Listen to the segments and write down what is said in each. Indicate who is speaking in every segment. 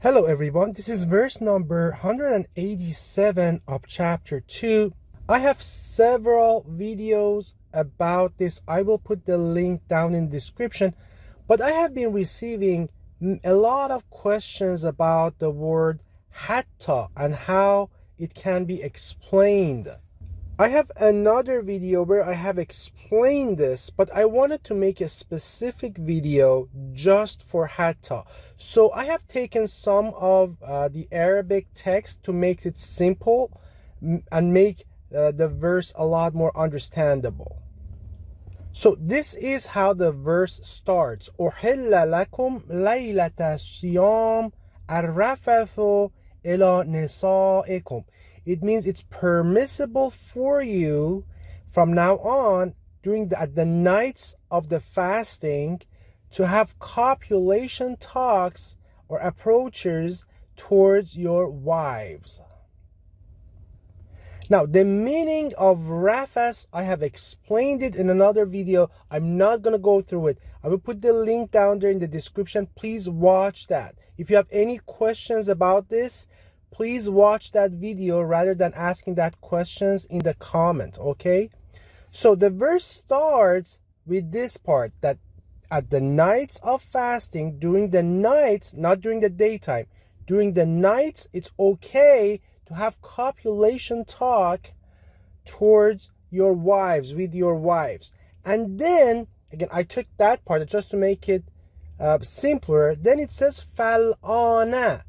Speaker 1: Hello everyone, this is verse number 187 of chapter 2. I have several videos about this. I will put the link down in the description, but I have been receiving a lot of questions about the word HATTA and how it can be explained. I have another video where I have explained this, but I wanted to make a specific video just for HATTA. So I have taken some of the Arabic text to make it simple and make the verse a lot more understandable. So this is how the verse starts. أُحِلَّ لَكُمْ لَيْلَةَ الصِّيَامِ الرَّفَثُ إِلَى نِسَائِكُمْ. It means it's permissible for you from now on at the nights of the fasting to have copulation talks or approaches towards your wives. Now, the meaning of rafas, I have explained it in another video. I'm not going to go through it. I will put the link down there in the description. Please watch that. If you have any questions about this, please watch that video rather than asking that questions in the comment, okay? So the verse starts with this part, that at the nights of fasting, during the nights, not during the daytime, during the nights, it's okay to have copulation talk towards your wives, with your wives. And then, again, I took that part just to make it simpler. Then it says fal'ana.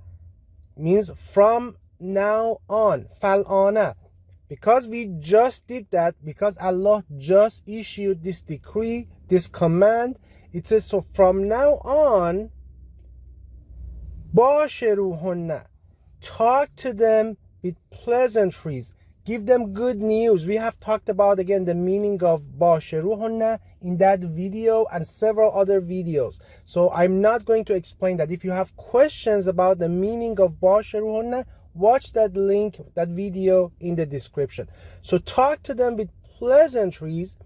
Speaker 1: Means from now on, fal'ana. Because we just did that, because Allah just issued this decree, this command, it says, so from now on, bashiruhunna, talk to them with pleasantries, give them good news. We have talked about, again, the meaning of bashiruhunna in that video and several other videos. So I'm not going to explain that. If you have questions about the meaning of bashiruhunna, watch that link, that video in the description. So talk to them with pleasantries.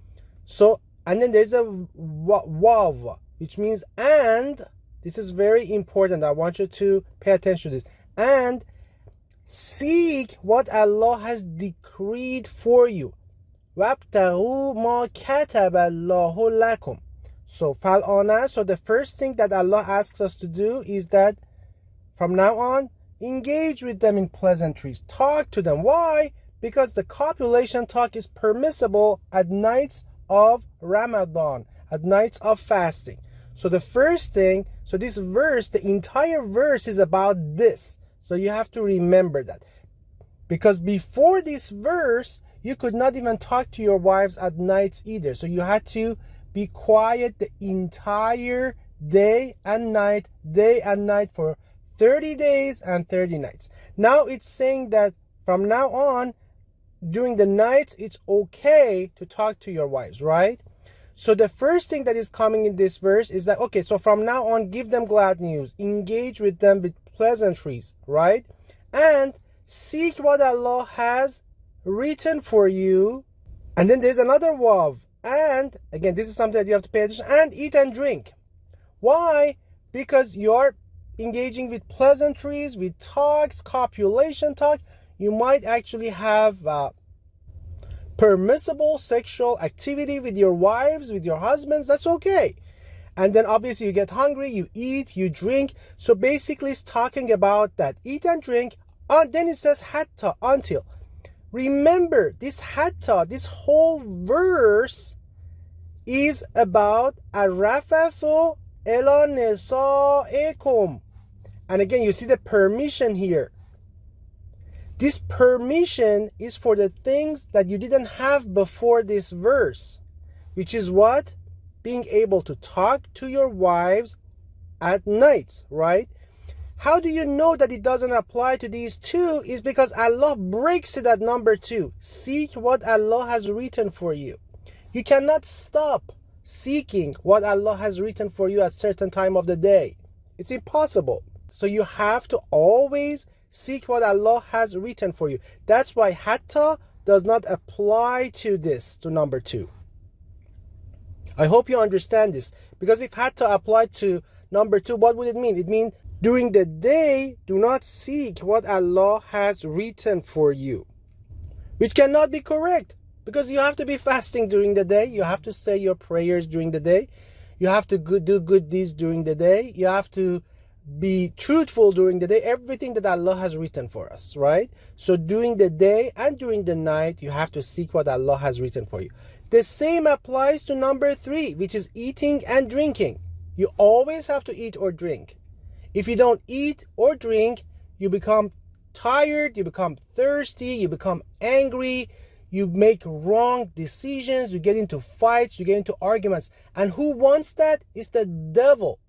Speaker 1: So, and then there's a wav, which means and. This is very important. I want you to pay attention to this. And seek what Allah has decreed for you. وَابْتَغُوا مَا كَتَبَ اللَّهُ لَكُمْ. So, fal'ana, so the first thing that Allah asks us to do is that from now on, engage with them in pleasantries. Talk to them. Why? Because the copulation talk is permissible at nights of Ramadan, at nights of fasting. So the first thing, so this verse, the entire verse is about this. So you have to remember that. Because before this verse, you could not even talk to your wives at nights either. So you had to be quiet the entire day and night for 30 days and 30 nights. Now it's saying that from now on, during the nights, it's okay to talk to your wives, right? So the first thing that is coming in this verse is that, okay, so from now on, give them glad news, engage with them with pleasantries, right? And seek what Allah has written for you. And then there's another wav. And again, this is something that you have to pay attention. And eat and drink. Why? Because you're engaging with pleasantries, with talks, copulation talk. You might actually have permissible sexual activity with your wives, with your husbands. That's okay. And then obviously you get hungry, you eat, you drink. So basically it's talking about that. Eat and drink. And then it says hatta, until. Remember, this hatta, this whole verse is about arafathu ila nisaikum. And again, you see the permission here. This permission is for the things that you didn't have before this verse, which is what? Being able to talk to your wives at nights, right? How do you know that it doesn't apply to these two? Is because Allah breaks it at number 2. Seek what Allah has written for you. You cannot stop seeking what Allah has written for you at certain time of the day. It's impossible. So you have to always seek what Allah has written for you. That's why hatta does not apply to this, to number 2. I hope you understand this, because if hatta applied to number 2, what would it mean? It means During the day, do not seek what Allah has written for you, which cannot be correct, because you have to be fasting during the day. You have to say your prayers during the day. You have to do good deeds during the day. You have to be truthful during the day. Everything that Allah has written for us, right? So during the day and during the night, you have to seek what Allah has written for you. The same applies to number 3, which is eating and drinking. You always have to eat or drink. If you don't eat or drink, you become tired, you become thirsty, you become angry, you make wrong decisions, you get into fights, you get into arguments. And who wants that? It's the devil.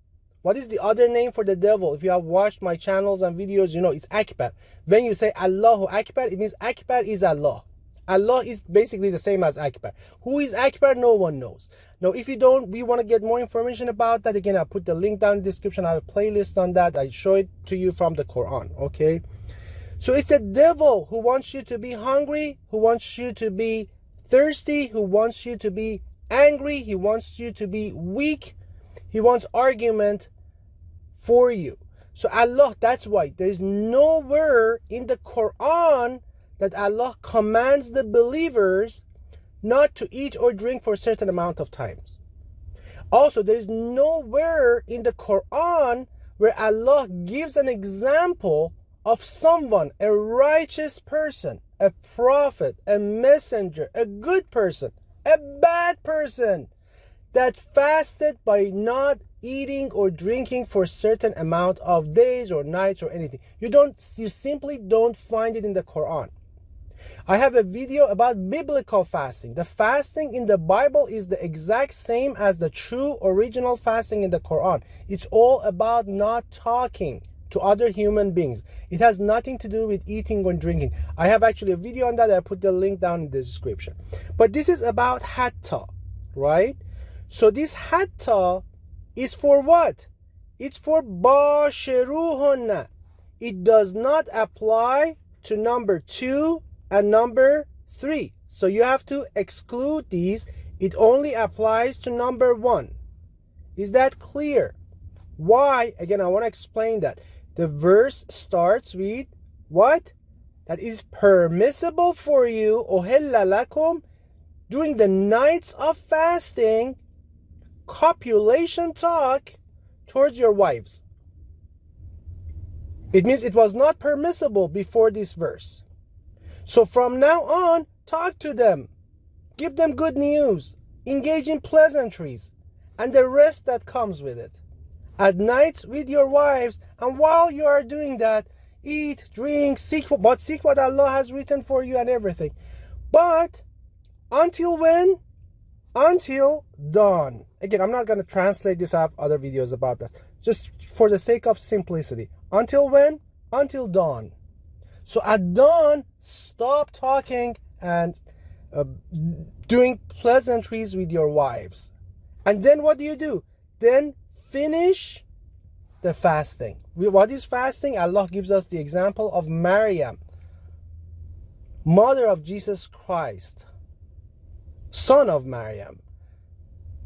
Speaker 1: What is the other name for the devil? If you have watched my channels and videos, you know it's Akbar. When you say Allahu Akbar, it means Akbar is Allah. Allah is basically the same as Akbar. Who is Akbar? No one knows. Now, if you don't, we want to get more information about that. Again, I'll put the link down in the description. I have a playlist on that. I show it to you from the Quran, okay? So it's the devil who wants you to be hungry, who wants you to be thirsty, who wants you to be angry, he wants you to be weak, he wants argument for you. So Allah, that's why there is nowhere in the Quran that Allah commands the believers not to eat or drink for a certain amount of times. Also, there is nowhere in the Quran where Allah gives an example of someone, a righteous person, a prophet, a messenger, a good person, a bad person, that fasted by not eating or drinking for a certain amount of days or nights or anything. You simply don't find it in the Quran. I have a video about biblical fasting. The fasting in the Bible is the exact same as the true original fasting in the Quran. It's all about not talking to other human beings. It has nothing to do with eating or drinking. I have actually a video on that. I put the link down in the description. But this is about HATTA, right? So this HATTA is for what? It's for باشروهن. It does not apply to number 2 and number 3. So you have to exclude these. It only applies to number 1. Is that clear? Why? Again, I want to explain that. The verse starts with what? That is permissible for you, أُحِلَّ لَكُمْ, during the nights of fasting, copulation talk towards your wives. It means it was not permissible before this verse. So from now on, talk to them. Give them good news. Engage in pleasantries. And the rest that comes with it. At night with your wives, and while you are doing that, eat, drink, seek what Allah has written for you and everything. But until when? Until dawn. Again, I'm not going to translate this. I have other videos about that. Just for the sake of simplicity. Until when? Until dawn. So at dawn, stop talking and doing pleasantries with your wives. And then what do? Then finish the fasting. What is fasting? Allah gives us the example of Maryam, mother of Jesus Christ, son of Maryam.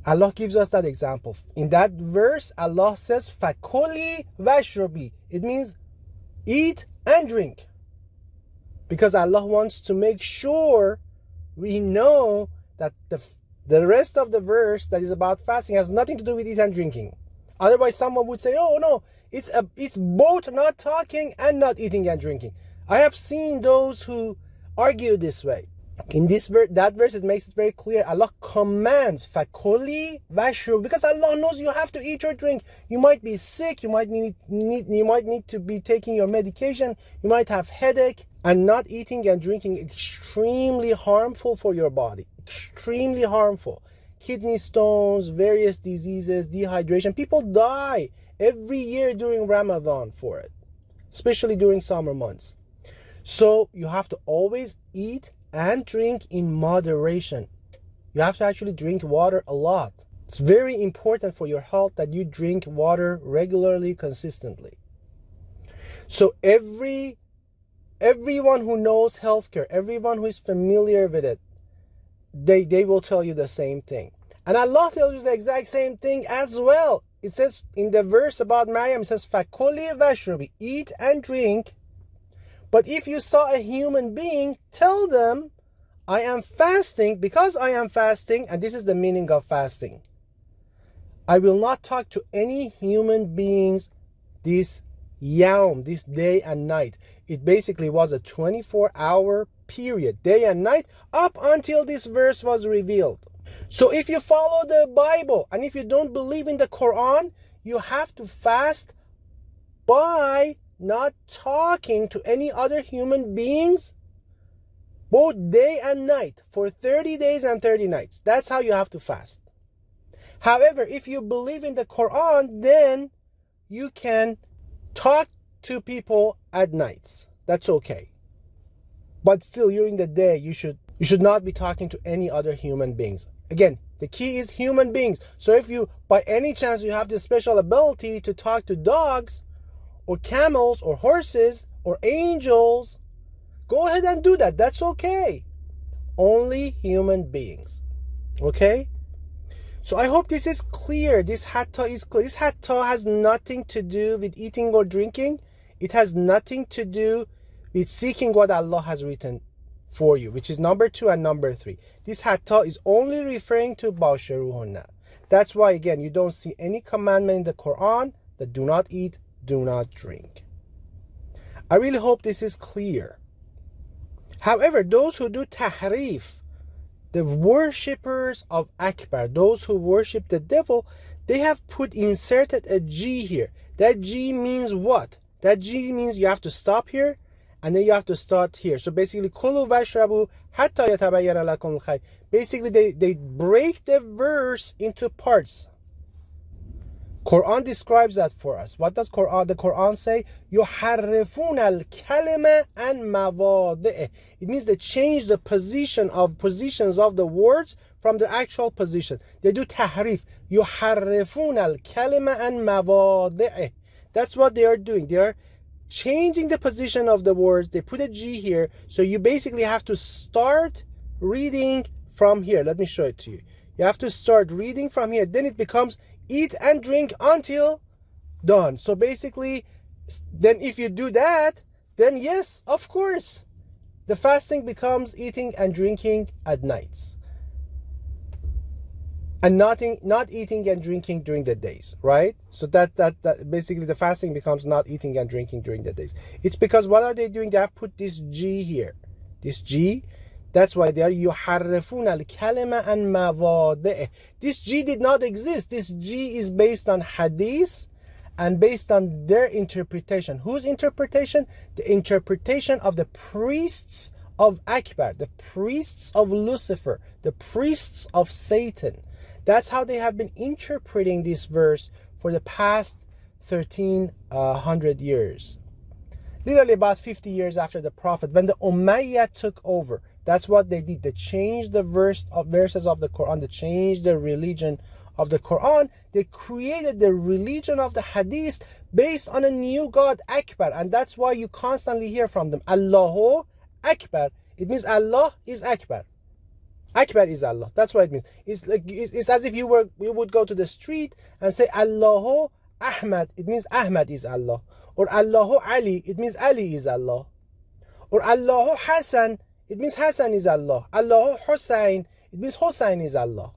Speaker 1: Allah gives us that example. In that verse, Allah says, فَكُلِي وَاشْرَبِي. It means eat and drink. Because Allah wants to make sure we know that the rest of the verse that is about fasting has nothing to do with eating and drinking. Otherwise, someone would say, oh no, it's both not talking and not eating and drinking. I have seen those who argue this way. In this that verse, it makes it very clear. Allah commands, فَكُلِي وَاشْرَبِي, because Allah knows you have to eat or drink. You might be sick. You might need to be taking your medication. You might have headache. And not eating and drinking extremely harmful for your body. Extremely harmful. Kidney stones, various diseases, dehydration. People die every year during Ramadan for it, especially during summer months. So you have to always eat and drink in moderation. You have to actually drink water a lot. It's very important for your health that you drink water regularly, consistently. So everyone who knows healthcare, everyone who is familiar with it, they will tell you the same thing. And Allah tells you the exact same thing as well. it says in the verse about Maryam, it says fakuli vashrubi, eat and drink. But if you saw a human being, tell them, I am fasting, because I am fasting, and this is the meaning of fasting. I will not talk to any human beings this yawm, this day and night. It basically was a 24-hour period, day and night, up until this verse was revealed. So if you follow the Bible, and if you don't believe in the Quran, you have to fast by not talking to any other human beings, both day and night, for 30 days and 30 nights. That's how you have to fast. However, if you believe in the Quran, then you can talk to people at nights. That's okay. But still, during the day, you should not be talking to any other human beings. Again, the key is human beings. So if you, by any chance, you have the special ability to talk to dogs or camels or horses or angels, go ahead and do that. That's okay. Only human beings. Okay? So I hope this is clear. This hatta is clear. This hatta has nothing to do with eating or drinking. It has nothing to do with seeking what Allah has written for you, which is number 2 and number 3. This hatta is only referring to basharuhunna. That's why, again, you don't see any commandment in the Quran that do not eat, do not drink. I really hope this is clear. However, those who do tahrif, the worshippers of Akbar, those who worship the devil, they have inserted a G here. That G means what? That G means you have to stop here, and then you have to start here. So basically, kulu vashrabu hatta yatabayyana lakum al-khayt. Basically, they break the verse into parts. Quran describes that for us. What does the Quran say? يُحَرِّفُونَ الْكَلِمَ عَنْ مَوَاضِعِهِ. It means they change the positions of the words from their actual position. They do tahrif. يُحَرِّفُونَ الْكَلِمَ عَنْ مَوَاضِعِهِ. That's what they are doing. They are changing the position of the words. They put a G here. So you basically have to start reading from here. Let me show it to you. You have to start reading from here. Then it becomes eat and drink until dawn. So basically, then if you do that, then yes, of course, the fasting becomes eating and drinking at nights, and not eating and drinking during the days, right? So that basically the fasting becomes not eating and drinking during the days. It's because what are they doing? They have put this G here, this G. That's why they are يُحَرِّفُونَ الْكَلِمَ عَنْ مَوَاضِعِهِ. This G did not exist. This G is based on hadith and based on their interpretation. Whose interpretation? The interpretation of the priests of Akbar, the priests of Lucifer, the priests of Satan. That's how they have been interpreting this verse for the past 1300 years. Literally about 50 years after the Prophet, when the Umayyad took over. That's what they did. They changed the verses of the Quran. They changed the religion of the Quran. They created the religion of the Hadith based on a new God, Akbar. And that's why you constantly hear from them, Allahu Akbar. It means Allah is Akbar. Akbar is Allah. That's what it means. It's as if you would go to the street and say Allahu Ahmad. It means Ahmad is Allah. Or Allahu Ali. It means Ali is Allah. Or Allahu Hassan. It means Hassan is Allah. Allahu Hussein. It means Hussein is Allah.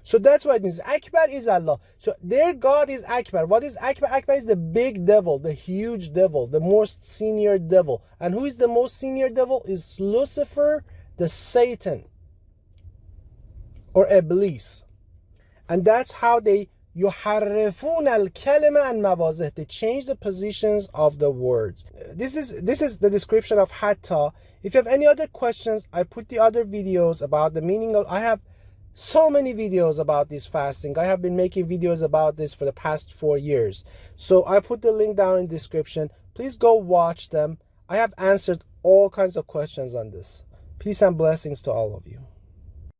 Speaker 1: So that's what it means. Akbar is Allah. So their God is Akbar. What is Akbar? Akbar is the big devil, the huge devil, the most senior devil. And who is the most senior devil? Is Lucifer, the Satan, or Iblis. And that's how they يُحَرِّفُونَ الْكَلِمَ عَنْ مَوَاضِعِهِ. They change the positions of the words. This is the description of hatta. If you have any other questions, I put the other videos about the meaning of. I have so many videos about this fasting. I have been making videos about this for the past 4 years. So I put the link down in the description. Please go watch them. I have answered all kinds of questions on this. Peace and blessings to all of you.